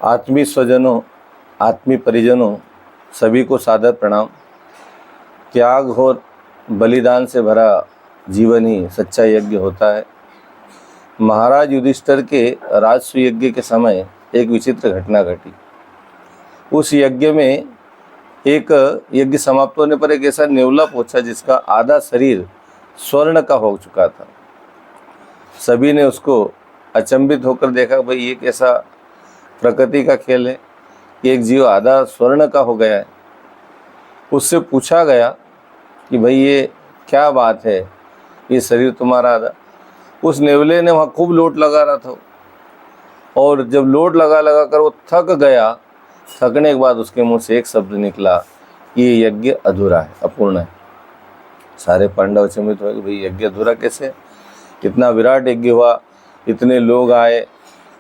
आत्मीय स्वजनों, आत्मीय परिजनों, सभी को सादर प्रणाम। त्याग और बलिदान से भरा जीवन ही सच्चा यज्ञ होता है। महाराज युधिष्ठिर के राजसूय यज्ञ के समय एक विचित्र घटना घटी। उस यज्ञ में एक यज्ञ समाप्त होने पर एक ऐसा नेवला पहुंचा जिसका आधा शरीर स्वर्ण का हो चुका था। सभी ने उसको अचंभित होकर देखा, भाई ये कैसा प्रकृति का खेल है कि एक जीव आधा स्वर्ण का हो गया है। उससे पूछा गया कि भाई ये क्या बात है, ये शरीर तुम्हारा आधा। उस नेवले ने वहाँ खूब लोट लगा रहा था, और जब लोट लगा लगा कर वो थक गया, थकने के बाद उसके मुंह से एक शब्द निकला, ये यज्ञ अधूरा है, अपूर्ण है। सारे पांडव अचंभित हुए कि भाई यज्ञ अधूरा कैसे? इतना विराट यज्ञ हुआ, इतने लोग आए,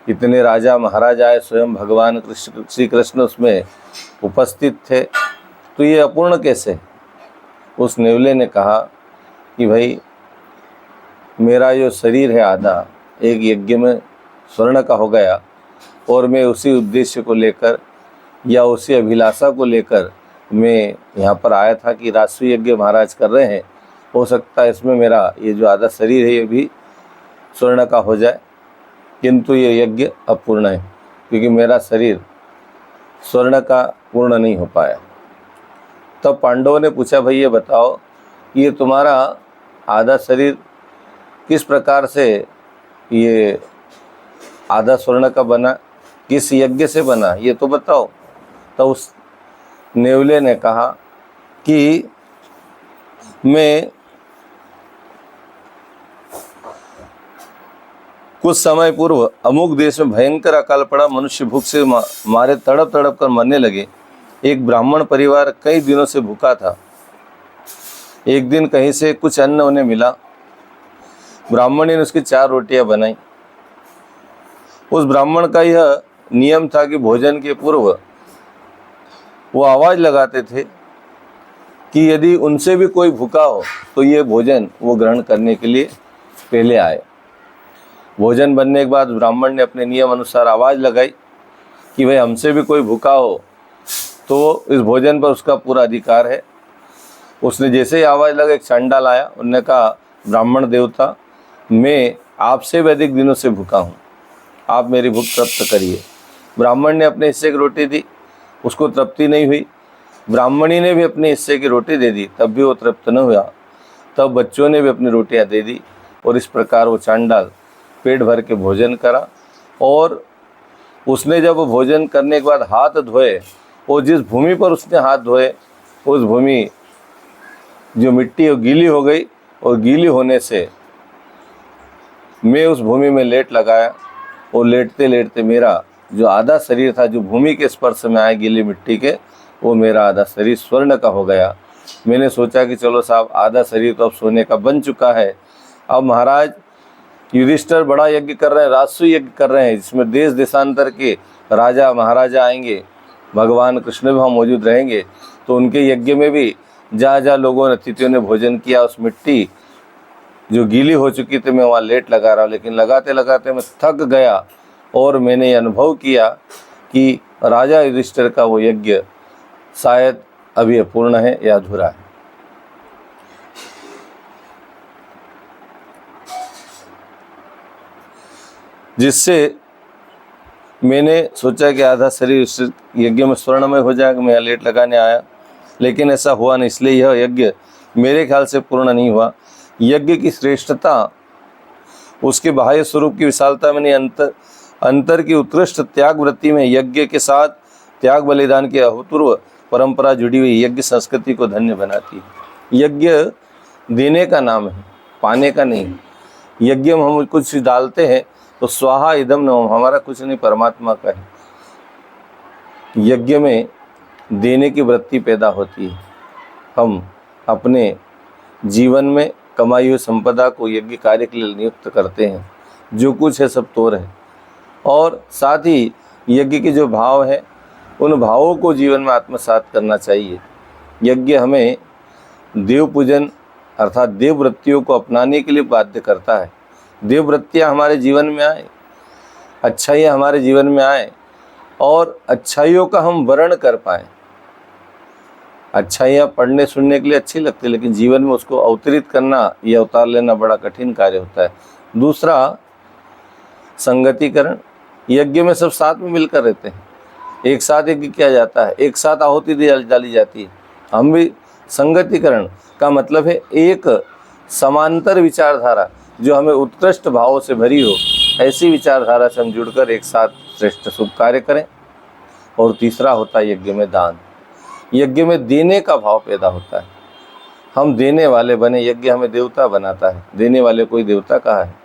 इतने राजा महाराज आए, स्वयं भगवान श्री कृष्ण उसमें उपस्थित थे, तो ये अपूर्ण कैसे? उस नेवले ने कहा कि भाई मेरा जो शरीर है आधा, एक यज्ञ में स्वर्ण का हो गया, और मैं उसी उद्देश्य को लेकर या उसी अभिलाषा को लेकर मैं यहाँ पर आया था कि राजसूय यज्ञ महाराज कर रहे हैं, हो सकता है इसमें मेरा ये जो आधा शरीर है ये भी स्वर्ण का हो जाए, किंतु ये यज्ञ अपूर्ण है क्योंकि मेरा शरीर स्वर्ण का पूर्ण नहीं हो पाया। तब पांडवों ने पूछा, भाई ये बताओ ये तुम्हारा आधा शरीर किस प्रकार से ये आधा स्वर्ण का बना, किस यज्ञ से बना, ये तो बताओ। तो उस नेवले ने कहा कि मैं कुछ समय पूर्व अमुक देश में भयंकर अकाल पड़ा, मनुष्य भूख से मारे तड़प तड़प कर मरने लगे। एक ब्राह्मण परिवार कई दिनों से भूखा था। एक दिन कहीं से कुछ अन्न उन्हें मिला। ब्राह्मण ने उसकी 4 रोटियां बनाई। उस ब्राह्मण का यह नियम था कि भोजन के पूर्व वो आवाज़ लगाते थे कि यदि उनसे भी कोई भूखा हो तो ये भोजन वो ग्रहण करने के लिए पहले आए। भोजन बनने के बाद ब्राह्मण ने अपने नियम अनुसार आवाज़ लगाई कि भाई हमसे भी कोई भूखा हो तो इस भोजन पर उसका पूरा अधिकार है। उसने जैसे ही आवाज़ लगा, एक चांडाल आया। उन्होंने कहा, ब्राह्मण देवता, मैं आपसे भी अधिक दिनों से भूखा हूँ, आप मेरी भूख तृप्त करिए। ब्राह्मण ने अपने हिस्से की रोटी दी, उसको तृप्ति नहीं हुई। ब्राह्मणी ने भी अपने हिस्से की रोटी दे दी, तब भी वो तृप्त न हुआ। तब बच्चों ने भी अपनी रोटियां दे दी, और इस प्रकार वो चांडाल पेट भर के भोजन करा। और उसने जब भोजन करने के बाद हाथ धोए, और जिस भूमि पर उसने हाथ धोए उस भूमि जो मिट्टी वो गीली हो गई, और गीली होने से मैं उस भूमि में लेट लगाया, और लेटते लेटते मेरा जो आधा शरीर था, जो भूमि के स्पर्श में आए गीली मिट्टी के, वो मेरा आधा शरीर स्वर्ण का हो गया। मैंने सोचा कि चलो साहब, आधा शरीर तो अब सोने का बन चुका है। अब महाराज युधिष्ठिर बड़ा यज्ञ कर रहे हैं, राजसूय यज्ञ कर रहे हैं, जिसमें देश देशांतर के राजा महाराजा आएंगे, भगवान कृष्ण भी वहाँ मौजूद रहेंगे। तो उनके यज्ञ में भी जहाँ जहाँ लोगों ने, अतिथियों ने भोजन किया, उस मिट्टी जो गीली हो चुकी थी मैं वहाँ लेट लगा रहा हूँ। लेकिन लगाते लगाते मैं थक गया, और मैंने ये अनुभव किया कि राजा युधिष्ठिर का वो यज्ञ शायद अभी अपूर्ण है या अधूरा है। जिससे मैंने सोचा कि आधा शरीर इस यज्ञ में स्वर्णमय हो जाएगा, मैं लेट लगाने आया, लेकिन ऐसा हुआ नहीं। इसलिए यह यज्ञ मेरे ख्याल से पूर्ण नहीं हुआ। यज्ञ की श्रेष्ठता उसके बाह्य स्वरूप की विशालता में नहीं, अंतर की उत्कृष्ट त्याग वृत्ति में यज्ञ के साथ त्याग बलिदान की अभूतपूर्व परंपरा जुड़ी हुई यज्ञ संस्कृति को धन्य बनाती है। यज्ञ देने का नाम है, पाने का नहीं। यज्ञ में हम कुछ डालते हैं तो स्वाहा इदम नमः, हमारा कुछ नहीं, परमात्मा का है। यज्ञ में देने की वृत्ति पैदा होती है। हम अपने जीवन में कमाई हुई संपदा को यज्ञ कार्य के लिए नियुक्त करते हैं। जो कुछ है सब तोर है, और साथ ही यज्ञ के जो भाव है उन भावों को जीवन में आत्मसात करना चाहिए। यज्ञ हमें देव पूजन अर्थात देव वृत्तियों को अपनाने के लिए बाध्य करता है। देव वृत्तियाँ हमारे जीवन में आए, अच्छाइयाँ हमारे जीवन में आए, और अच्छाइयों का हम वर्ण कर पाएं। अच्छाइयाँ पढ़ने सुनने के लिए अच्छी लगती है, लेकिन जीवन में उसको अवतरित करना, यह उतार लेना बड़ा कठिन कार्य होता है। दूसरा, संगतिकरण। यज्ञ में सब साथ में मिलकर रहते हैं, एक साथ यज्ञ किया जाता है, एक साथ आहुति डाली जाती है। हम भी संगतिकरण का मतलब है एक समांतर विचारधारा जो हमें उत्कृष्ट भावों से भरी हो, ऐसी विचारधारा से हम जुड़कर एक साथ श्रेष्ठ शुभ कार्य करें। और तीसरा होता है यज्ञ में दान। यज्ञ में देने का भाव पैदा होता है, हम देने वाले बने। यज्ञ हमें देवता बनाता है, देने वाले कोई देवता कहाँ है।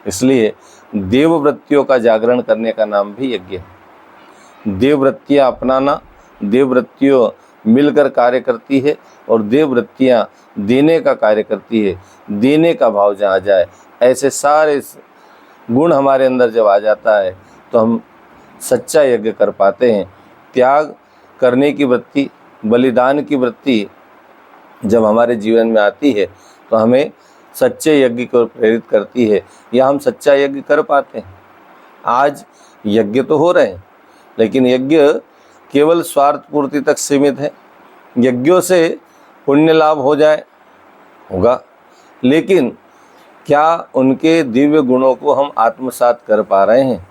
इसलिए देववृत्तियों का जागरण करने का नाम भी यज्ञ है। देववृत्तियाँ अपनाना, देववृत्तियों मिलकर कार्य करती है और देववृत्तियाँ देने का कार्य करती है। देने का भाव जहाँ जाए, ऐसे सारे गुण हमारे अंदर जब आ जाता है तो हम सच्चा यज्ञ कर पाते हैं। त्याग करने की वृत्ति, बलिदान की वृत्ति जब हमारे जीवन में आती है तो हमें सच्चे यज्ञ को प्रेरित करती है, या हम सच्चा यज्ञ कर पाते हैं। आज यज्ञ तो हो रहे हैं, लेकिन यज्ञ केवल स्वार्थ पूर्ति तक सीमित है। यज्ञों से पुण्य लाभ हो जाए होगा, लेकिन क्या उनके दिव्य गुणों को हम आत्मसात कर पा रहे हैं?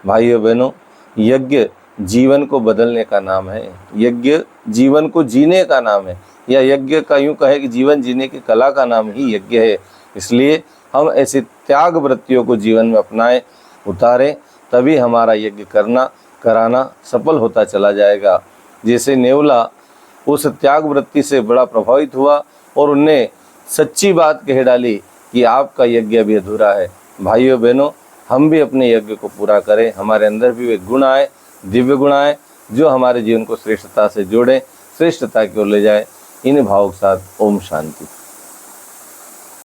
भाइयों बहनों, यज्ञ जीवन को बदलने का नाम है, यज्ञ जीवन को जीने का नाम है, या यज्ञ का यूँ कहे कि जीवन जीने की कला का नाम ही यज्ञ है। इसलिए हम ऐसी त्याग वृत्तियों को जीवन में अपनाएं, उतारें, तभी हमारा यज्ञ कराना सफल होता चला जाएगा। जैसे नेवला उस त्याग वृत्ति से बड़ा प्रभावित हुआ और उनने सच्ची बात कह डाली कि आपका यज्ञ अभी अधूरा है। भाइयों बहनों, हम भी अपने यज्ञ को पूरा करें, हमारे अंदर भी वे गुण आए, दिव्य गुण आए, जो हमारे जीवन को श्रेष्ठता से जोड़ें, श्रेष्ठता की ओर ले जाए। इन भावों के साथ ओम शांति।